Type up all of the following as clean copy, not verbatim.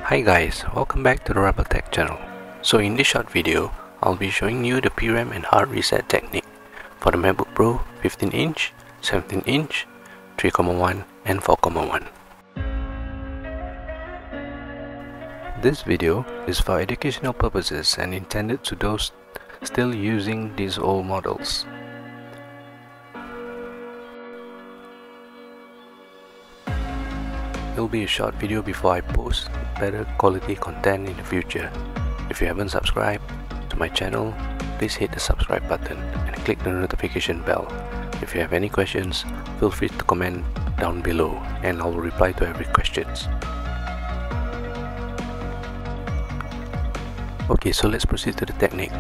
Hi guys, welcome back to the Rebel Tech channel. So in this short video, I'll be showing you the PRAM and hard reset technique for the MacBook Pro 15-inch, 17-inch, 3.1 and 4.1. This video is for educational purposes and intended to those still using these old models. It will be a short video before I post better quality content in the future. If you haven't subscribed to my channel, please hit the subscribe button and click the notification bell. If you have any questions, feel free to comment down below and I will reply to every question. Okay, so let's proceed to the technique.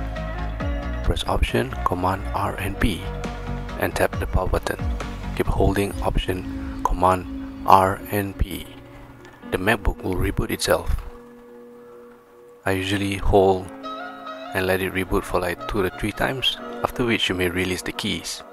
Press Option, Command R and P and tap the power button. Keep holding Option, Command R and P. The MacBook will reboot itself. I usually hold and let it reboot for like 2 to 3 times, after which you may release the keys.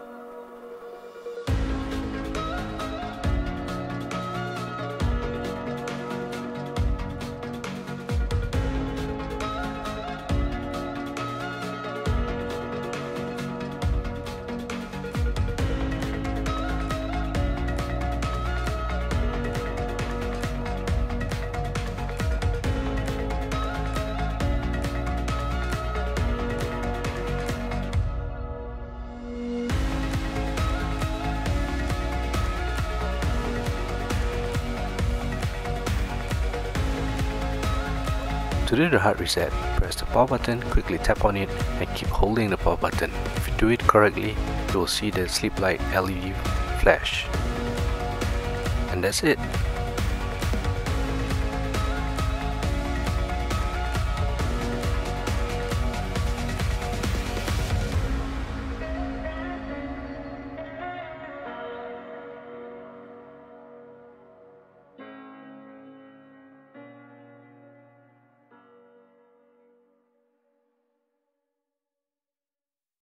To do the hard reset, press the power button, quickly tap on it and keep holding the power button. If you do it correctly, you will see the sleep light LED flash. And that's it.